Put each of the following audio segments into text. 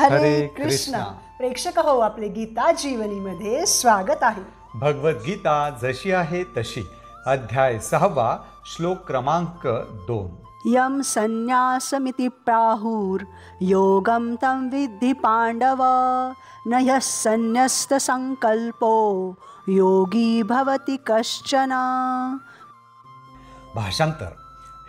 हरे कृष्ण. प्रेक्षक हो, आपले गीता जीवनीमध्ये स्वागत आहे. भगवद्गीता जशी आहे तशी, अध्याय 6, श्लोक क्रमांक 2. यम संन्यासमिति प्राहुर योगम तं विद्धि पांडव, न यः संन्यस्त संकल्पो योगी भवति कश्चन. भाषांतर.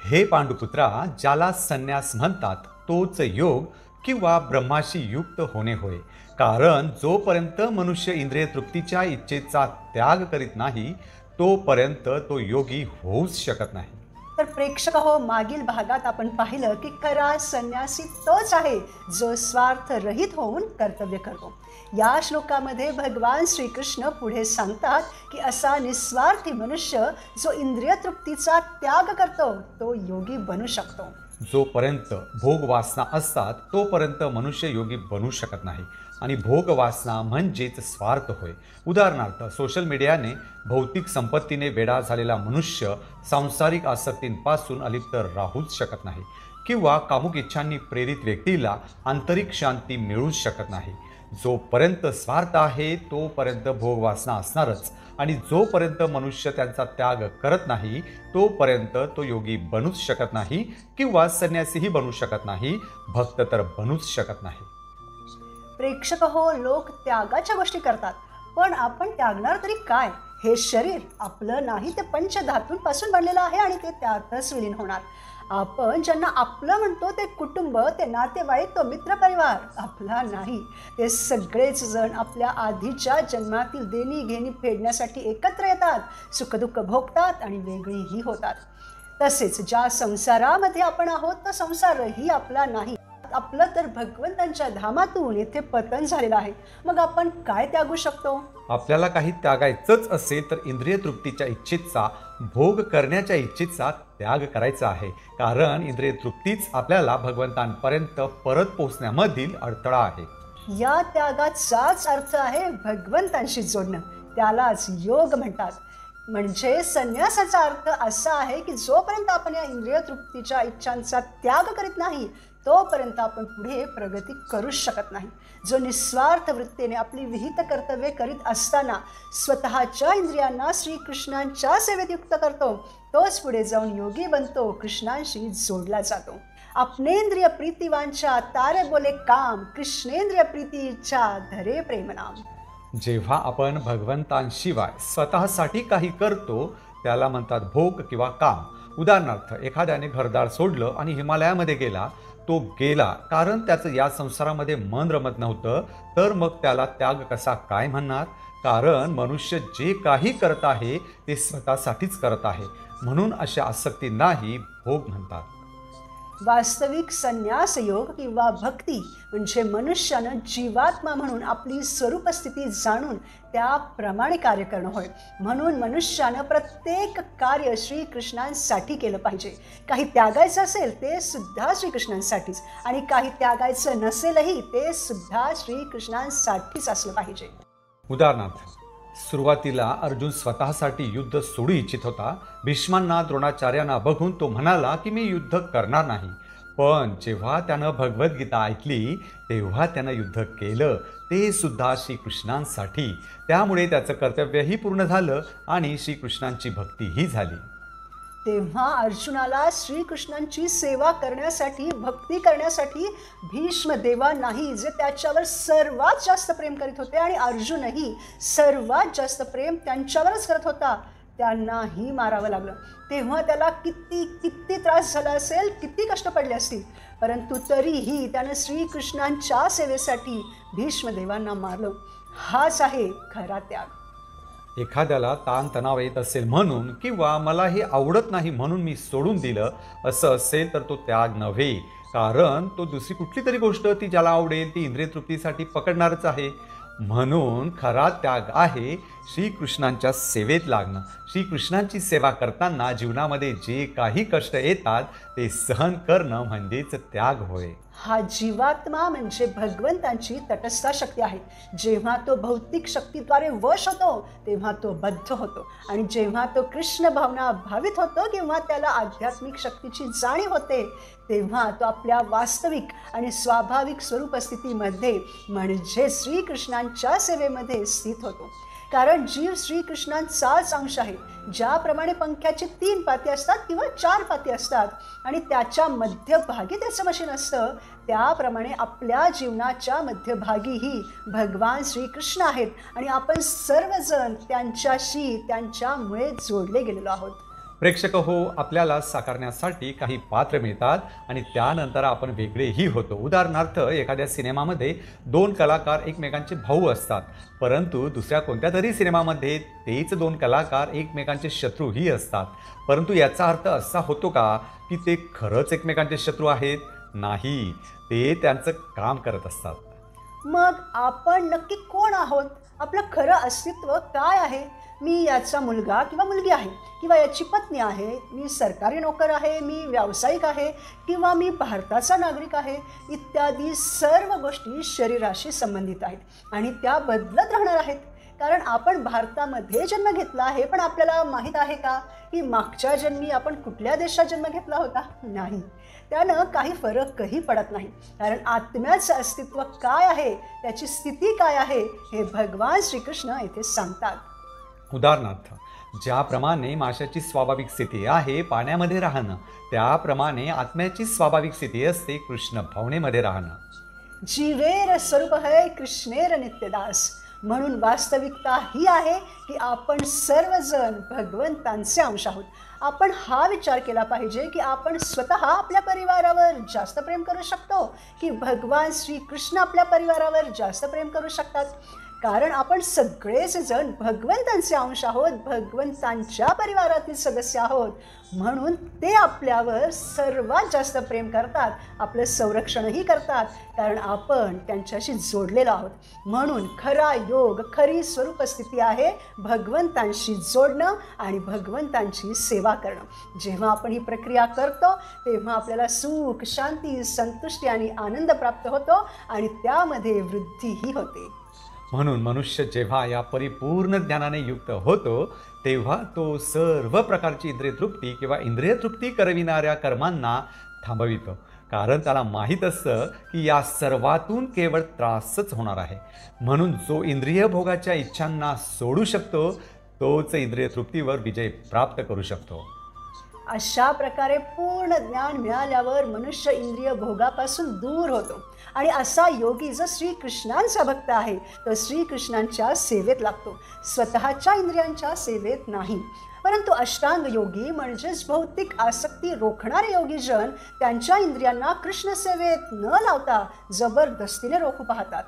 हे पांडुपुत्रा, ज्याला संन्यास म्हणतात तोच योग किंवा ब्रह्माशी युक्त होणे होय. कारण जोपर्यंत मनुष्य इंद्रिय तृप्तीच्या इच्छेचा त्याग करीत नाही तोपर्यंत तो योगी होऊच शकत नाही. तर प्रेक्षक हो, मागील भागात आपण पाहिलं की खरा संन्यासी तोच आहे जो स्वार्थ रहित होऊन कर्तव्य करतो. या श्लोकामध्ये भगवान श्रीकृष्ण पुढे सांगतात की असा निस्वार्थी मनुष्य जो इंद्रिय तृप्तीचा त्याग करतो तो योगी बनू शकतो. जोपर्यंत भोग वासना असतात तोपर्यंत मनुष्य योगी बनू शकत नाही. आणि भोग वासना म्हणजेच स्वार्थ होय. उदाहरणार्थ, सोशल मीडियाने भौतिक संपत्तीने वेडा झालेला मनुष्य सांसारिक आसक्तींपासून अलिप्त राहूच शकत नाही. किंवा कामुक इच्छांनी प्रेरित व्यक्तीला आंतरिक शांती मिळूच शकत नाही. जोपर्यंत स्वार्थ आहे तोपर्यंत भोग वासना असणारच. आणि जोपर्यंत मनुष्य त्यांचा त्याग करत नाही तोपर्यंत तो योगी बनूच शकत नाही किंवा संन्यासीही बनू शकत नाही, भक्त तर बनूच शकत नाही. प्रेक्षक हो, लोक त्यागाच्या गोष्टी करतात, पण आपण त्यागणार तरी काय? हे शरीर आपलं नाही, ते पंचधातूंपासून बनलेलं आहे आणि ते त्यातच विलीन होणार. आपण ज्यांना आपलं म्हणतो ते कुटुंब, ते नातेवाईक, तो मित्रपरिवार आपला नाही. ते सगळेच जण आपल्या आधीच्या जन्मातील देणी घेणी फेडण्यासाठी एकत्र येतात, सुखदुःख भोगतात आणि वेगळीही होतात. तसेच ज्या संसारामध्ये आपण आहोत तो संसारही आपला नाही. आपलं तर भगवंतांच्या धामातून येथे पतन झालेलं आहे. मग आपण काय त्यागू शकतो? आपल्याला काही त्यागायचंच असेल तर इंद्रिय तृप्तीच्या इच्छेचा, भोग करण्याच्या इच्छेचा त्याग करायचा आहे. कारण इंद्रिय तृप्तीच आपल्याला भगवंतांपर्यंत परत पोहोचण्यामधील अडथळा आहे. या त्यागाचाच अर्थ आहे भगवंतांशी जोडणं. त्यालाच योग म्हणतात. म्हणजे संन्यासाचा अर्थ असा आहे की जोपर्यंत आपण या इंद्रिय तृप्तीच्या इच्छांचा त्याग करीत नाही तोपर्यंत आपण पुढे प्रगती करूच शकत नाही. जो निस्वार्थ वृत्तीने आपली विहित कर्तव्ये करीत असताना स्वतःच्या इंद्रियांना श्रीकृष्णांच्या सेवेत युक्त करतो तोच पुढे जाऊन योगी बनतो, कृष्णांशी जोडला जातो. आपनेंद्रिय प्रीतिवांच्या तारे बोले काम, कृष्णेंद्रिय प्रीतीच्या धरे प्रेमनाम. जेव्हा आपण भगवंतांशिवाय स्वतःसाठी काही करतो त्याला म्हणतात भोग किंवा काम. उदाहरणार्थ, एखाद्याने घरदार सोडलं आणि हिमालयामध्ये गेला. तो गेला कारण त्याचं या संसारामध्ये मन रमत नव्हतं, तर मग त्याला त्याग कसा काय म्हणणार? कारण मनुष्य जे काही करत आहे ते स्वतःसाठीच करत आहे. म्हणून अशा आसक्तींनाही भोग म्हणतात. वास्तविक संन्यास योग किंवा भक्ती म्हणजे मनुष्यानं जीवात्मा म्हणून आपली स्वरूप स्थिती जाणून त्याप्रमाणे कार्य करणं होय. म्हणून मनुष्यानं प्रत्येक कार्य श्रीकृष्णांसाठी केलं पाहिजे. काही त्यागायचं असेल ते सुद्धा श्रीकृष्णांसाठीच, आणि काही त्यागायचं नसेलही ते सुद्धा श्रीकृष्णांसाठीच असलं पाहिजे. उदाहरणार्थ, सुरुवातीला अर्जुन स्वतःसाठी युद्ध सोडू इच्छित होता. भीष्मांना, द्रोणाचार्यांना बघून तो म्हणाला की मी युद्ध करणार नाही. पण जेव्हा त्यानं भगवद्गीता ऐकली तेव्हा त्यानं युद्ध केलं, ते सुद्धा श्रीकृष्णांसाठी. त्यामुळे त्याचं कर्तव्यही पूर्ण झालं आणि श्रीकृष्णांची भक्तीही झाली. तेव्हा अर्जुनाला श्रीकृष्णांची सेवा करण्यासाठी, भक्ती करण्यासाठी भीष्म देवा नाही, जे त्याच्यावर सर्वात जास्त प्रेम करीत होते आणि अर्जुनही सर्वात जास्त प्रेम त्यांच्यावरच करत होता, त्यांनाही मारावं लागलं. तेव्हा त्याला किती त्रास झाला असेल, किती कष्ट पडले असतील, परंतु तरीही त्यानं श्रीकृष्णांच्या सेवेसाठी भीष्मदेवांना मारलं. हाच आहे खरा त्याग. एखाद्याला ताणतणाव येत असेल म्हणून किंवा मला हे आवडत नाही म्हणून मी सोडून दिलं असं असेल तर तो त्याग नव्हे. कारण तो दुसरी कुठली तरी गोष्ट ती ज्याला आवडेल ती इंद्रिय तृप्तीसाठी पकडणारच आहे. म्हणून खरा त्याग आहे श्रीकृष्णांच्या सेवेत लागणं, श्रीकृष्णांची सेवा करताना जीवनामध्ये जे काही कष्ट येतात ते सहन करणं म्हणजेच त्याग होय. हा जीवात्मा म्हणजे भगवंतांची तटस्थ शक्ती आहे. जेव्हा तो भौतिक शक्तीद्वारे वश होतो तेव्हा तो बद्ध होतो, आणि जेव्हा तो कृष्ण भावना भावित होतो किंवा त्याला आध्यात्मिक शक्तीची जाणीव होते तेव्हा तो आपल्या वास्तविक आणि स्वाभाविक स्वरूप स्थितीमध्ये म्हणजे श्रीकृष्णांच्या सेवेमध्ये स्थित होतो. कारण जीव श्रीकृष्णांचाच अंश आहे. ज्याप्रमाणे पंख्याची 3 पाती असतात किंवा 4 पाती असतात आणि त्याच्या मध्यभागी त्याचं मशीन असतं, त्याप्रमाणे आपल्या जीवनाच्या मध्यभागीही भगवान श्रीकृष्ण आहेत आणि आपण सर्वजण त्यांच्याशी त्यांच्यामुळे जोडले गेलेलो आहोत. प्रेक्षक हो, आपल्याला साकारण्यासाठी काही पात्र मिळतात आणि त्यानंतर आपण वेगळेही होतो. उदाहरणार्थ एखाद्या सिनेमामध्ये 2 कलाकार एकमेकांचे भाऊ असतात, परंतु दुसऱ्या कोणत्या तरी सिनेमामध्ये तेच 2 कलाकार एकमेकांचे शत्रूही असतात. परंतु याचा अर्थ असा होतो का की ते खरंच एकमेकांचे शत्रू आहेत? नाही, ते त्यांचं काम करत असतात. मग आपण नक्की कोण आहोत? आपलं खरं अस्तित्व काय आहे? मी याचा मुलगा किंवा मुलगी आहे, किंवा याची पत्नी आहे, मी सरकारी नोकर आहे, मी व्यावसायिक आहे, किंवा मी भारताचा नागरिक आहे, इत्यादी सर्व गोष्टी शरीराशी संबंधित आहेत आणि त्या बदलत राहणार आहेत. कारण आपण भारतामध्ये जन्म घेतला आहे, पण आपल्याला माहीत आहे का की मागच्या जन्मी आपण कुठल्या देशात जन्म घेतला होता? नाही. त्यानं काही फरकही पडत नाही. कारण आत्म्याचं अस्तित्व काय आहे, त्याची स्थिती काय आहे, हे भगवान श्रीकृष्ण येथे सांगतात. उदाहरणार्थ, ज्याप्रमाणे माशाची स्वाभाविक स्थिती आहे पाण्यामध्ये राहणं, त्याप्रमाणे आत्म्याची स्वाभाविक स्थिती असते कृष्ण भावनेमध्ये राहणं. जीवेर स्वरूप है कृष्णेर नित्यदास. म्हणून वास्तविकता ही आहे की आपण सर्वजण भगवंतांचे अंश आहोत. आपण हा विचार केला पाहिजे की आपण स्वतः आपल्या परिवारावर जास्त प्रेम करू शकतो की भगवान श्रीकृष्ण आपल्या परिवारावर जास्त प्रेम करू शकतात? कारण आपण सगळेच जण भगवंतांचे अंश आहोत, भगवंतांच्या परिवारातील सदस्य आहोत. म्हणून ते आपल्यावर सर्वात जास्त प्रेम करतात, आपलं संरक्षणही करतात, कारण आपण त्यांच्याशी जोडलेलो आहोत. म्हणून खरा योग, खरी स्वरूप स्थिती आहे भगवंतांशी जोडणं आणि भगवंतांची सेवा करणं. जेव्हा आपण ही प्रक्रिया करतो तेव्हा आपल्याला सुख, शांती, संतुष्टी आणि आनंद प्राप्त होतो आणि त्यामध्ये वृद्धीही होते. म्हणून मनुष्य जेव्हा या परिपूर्ण ज्ञानाने युक्त होतो तेव्हा तो सर्व प्रकारची इंद्रिय तृप्ती किंवा इंद्रिय तृप्ती करविणाऱ्या कर्मांना थांबवितो. कारण त्याला माहीत असतं की या सर्वातून केवळ त्रासच होणार आहे. म्हणून जो इंद्रिय भोगाच्या इच्छांना सोडू शकतो तोच इंद्रिय तृप्तीवर विजय प्राप्त करू शकतो. अशा प्रकारे पूर्ण ज्ञान मिळाल्यावर मनुष्य इंद्रिय भोगापासून दूर होतो आणि असा योगी जो श्रीकृष्णांचा भक्त आहे तो श्रीकृष्णांच्या सेवेत लागतो, स्वतःच्या इंद्रियांच्या सेवेत नाही. परंतु अष्टांग योगी म्हणजेच भौतिक आसक्ती रोखणारे योगीजन त्यांच्या इंद्रियांना कृष्ण सेवेत न लावता जबरदस्तीने रोखू पाहतात.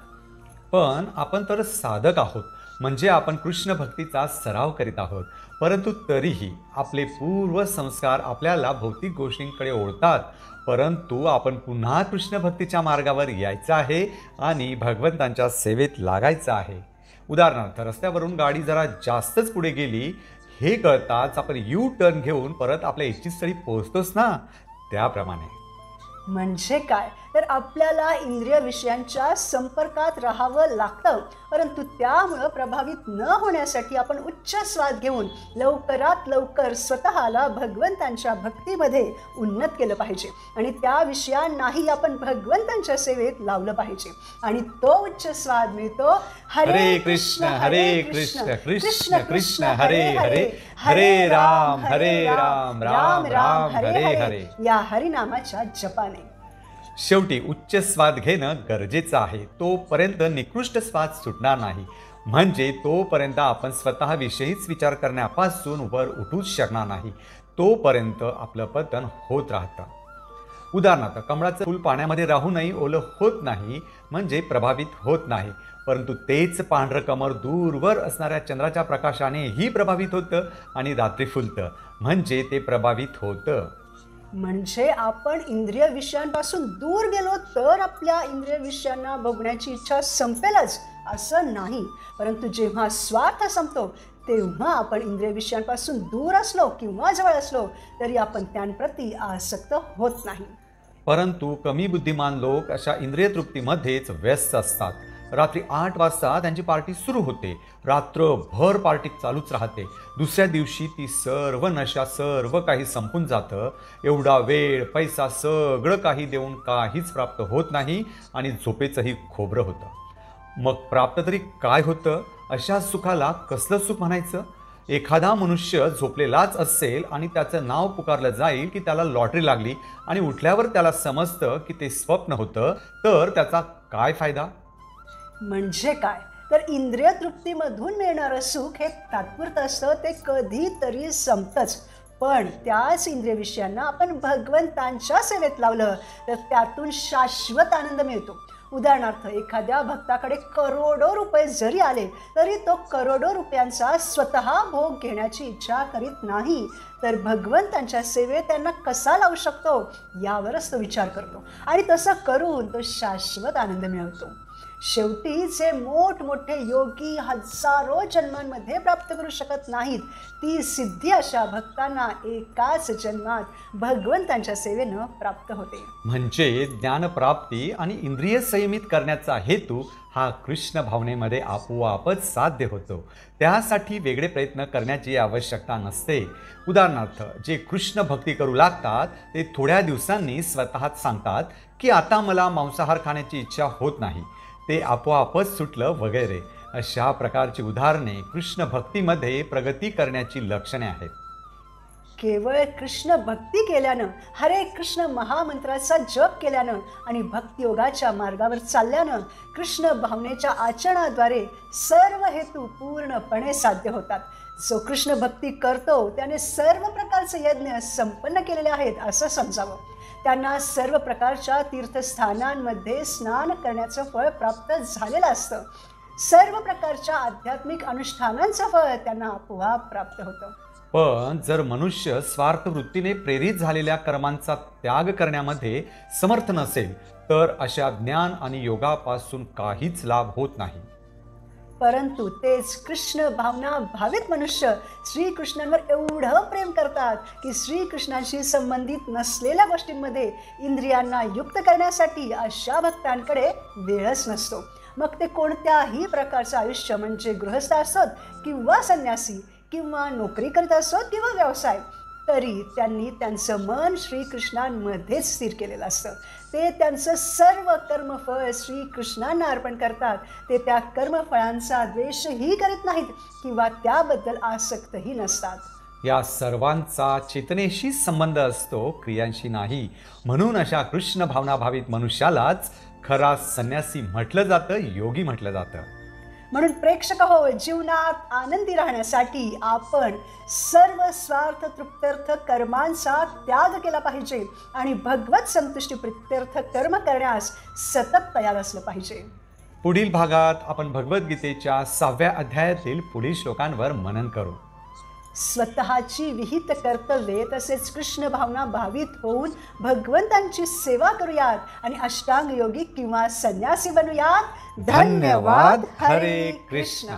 पण आपण तर साधक आहोत, म्हणजे आपण कृष्ण भक्तीचा सराव करीत आहोत. परंतु तरीही आपले पूर्व संस्कार आपल्याला भौतिक गोष्टींकडे ओढतात. परंतु आपण पुन्हा कृष्ण भक्तीच्या मार्गावर यायचं आहे आणि भगवंतांच्या सेवेत लागायचं आहे. उदाहरणार्थ, रस्त्यावरून गाडी जरा जास्तच पुढे गेली हे कळताच आपण यू टर्न घेऊन परत आपल्या इच्छित स्थळी पोहोचतोच ना, त्याप्रमाणे. म्हणजे काय तर आपल्याला इंद्रिय विषयांच्या संपर्कात राहावं लागतं. परंतु त्यामुळं प्रभावित न होण्यासाठी आपण उच्च स्वाद घेऊन लवकरात लवकर स्वतःला भगवंतांच्या भक्तीमध्ये उन्नत केलं पाहिजे आणि त्या विषयांनाही आपण भगवंतांच्या सेवेत लावलं पाहिजे आणि तो उच्च स्वाद मिळतो हरे कृष्ण हरे कृष्ण कृष्ण कृष्ण हरे हरे हरे राम राम राम हरे हरे या हरिनामाच्या जपाने. शेवटी उच्च स्वाद घेणं गरजेचं आहे. तोपर्यंत निकृष्ट स्वाद सुटणार नाही. म्हणजे तोपर्यंत आपण स्वतःविषयीच विचार करण्यापासून वर उठूच शकणार नाही. तोपर्यंत आपलं पतन होत राहतं. उदाहरणार्थ, कमळाचं फूल पाण्यामध्ये राहूनही ओलं होत नाही, म्हणजे प्रभावित होत नाही. परंतु तेच पांढरं कमळ दूरवर असणाऱ्या चंद्राच्या प्रकाशानेही प्रभावित होतं आणि रात्री फुलतं, म्हणजे ते प्रभावित होतं. म्हणजे आपण इंद्रिय विषयांपासून दूर गेलो तर आपल्या इंद्रिय विषयांना बघण्याची इच्छा संपेलच असं नाही, परंतु जेव्हा स्वार्थ संपतो तेव्हा आपण इंद्रिय विषयांपासून दूर असलो किंवा जवळ असलो तरी आपण त्यांप्रती आसक्त होत नाही. परंतु कमी बुद्धिमान लोक अशा इंद्रिय तृप्तीमध्येच व्यस्त असतात. रात्री 8 वाजता त्यांची पार्टी सुरू होते, रात्रभर पार्टी चालूच राहते. दुसऱ्या दिवशी ती सर्व नशा सर्व काही संपून जातं. एवढा वेळ पैसा सगळं काही देऊन काहीच प्राप्त होत नाही आणि झोपेचंही खोबरं होतं. मग प्राप्त तरी काय होतं? अशा सुखाला कसलं सुख म्हणायचं? एखादा मनुष्य झोपलेलाच असेल आणि त्याचं नाव पुकारलं जाईल की त्याला लॉटरी लागली आणि उठल्यावर त्याला समजतं की ते स्वप्न होतं, तर त्याचा काय फायदा? म्हणजे काय तर इंद्रिय तृप्तीमधून मिळणारं सुख हे तात्पुरतं असतं, ते कधीतरी संपतंच. पण त्याच इंद्रिय विषयांना आपण भगवंतांच्या सेवेत लावलं तर त्यातून शाश्वत आनंद मिळतो. उदाहरणार्थ, एखाद्या भक्ताकडे करोडो रुपये जरी आले तरी तो करोडो रुपयांचा स्वतः भोग घेण्याची इच्छा करीत नाही, तर भगवंतांच्या सेवेत त्यांना कसा लावू शकतो यावरच तो विचार करतो आणि तसं करून तो शाश्वत आनंद मिळवतो. शेवटी जे मोठमोठे योगी हजारो जन्मांमध्ये प्राप्त करू शकत नाहीत, ती सिद्धी अशा भक्तांना एकाच जन्मात भगवंतांच्या सेवेनं प्राप्त होते. म्हणजे ज्ञानप्राप्ती आणि इंद्रिय संयमित करण्याचा हेतू हा कृष्ण भावनेमध्ये आपोआपच साध्य होतो. त्यासाठी वेगळे प्रयत्न करण्याची आवश्यकता नसते. उदाहरणार्थ, जे कृष्ण भक्ती करू लागतात ते थोड्या दिवसांनी स्वतःच सांगतात की आता मला मांसाहार खाण्याची इच्छा होत नाही, ते आपोआपच सुटलं वगैरे. अशा प्रकारची उदाहरणे कृष्ण भक्तीमध्ये प्रगती करण्याची लक्षणे आहेत. केवळ कृष्ण भक्ती केल्यानं, हरे कृष्ण महामंत्राचा जप केल्यानं आणि भक्तियोगाच्या मार्गावर चालल्यानं कृष्ण भावनेच्या आचरणाद्वारे सर्व हेतू पूर्णपणे साध्य होतात. जो कृष्ण भक्ती करतो त्याने सर्व प्रकारचे यज्ञ संपन्न केलेले आहेत असं समजावं. त्यांना सर्व प्रकारच्या तीर्थस्थानांमध्ये स्नान करण्याचं फळ प्राप्त झालेलं असतं. सर्व प्रकारच्या आध्यात्मिक अनुष्ठानांचं फळ त्यांना आपोआप प्राप्त होतं. पण जर मनुष्य स्वार्थ वृत्तीने प्रेरित झालेल्या कर्मांचा त्याग करण्यामध्ये समर्थ नसेल तर अशा ज्ञान आणि योगापासून काहीच लाभ होत नाही. परंतु तेच कृष्ण भावना भावित मनुष्य श्रीकृष्णांवर एवढं प्रेम करतात की श्रीकृष्णांशी संबंधित नसलेल्या गोष्टींमध्ये इंद्रियांना युक्त करण्यासाठी अशा भक्तांकडे वेळच नसतो. मग ते कोणत्याही प्रकारचं आयुष्य म्हणजे गृहस्थ असोत किंवा संन्यासी किंवा नोकरी करत असोत किंवा व्यवसाय, तरी त्यांनी त्यांचं मन श्रीकृष्णांमध्येच स्थिर केलेलं असतं. ते त्यांचं सर्व कर्मफळ श्रीकृष्णांना अर्पण करतात. ते त्या कर्मफळांचा द्वेषही करीत नाहीत किंवा त्याबद्दल आसक्तही नसतात. या सर्वांचा चेतनेशी संबंध असतो, क्रियांशी नाही. म्हणून अशा कृष्ण भावनाभावित मनुष्यालाच खरा संन्यासी म्हटलं जातं, योगी म्हटलं जातं. म्हणून प्रेक्षक हो, जीवनात आनंदी राहण्यासाठी आपण सर्व स्वार्थ तृप्त्यर्थ कर्मांचा त्याग केला पाहिजे आणि भगवत संतुष्टी प्रित्यर्थ कर्म करण्यास सतत तयार असलं पाहिजे. पुढील भागात आपण भगवद्गीतेच्या 6व्या अध्यायातील पुढील श्लोकांवर मनन करू. स्वतःची विहित कर्तव्ये तसेच कृष्ण भावना भावित होऊन भगवंतांची सेवा करूयात आणि अष्टांग योगी किंवा संन्यासी बनूयात. धन्यवाद. हरे कृष्ण.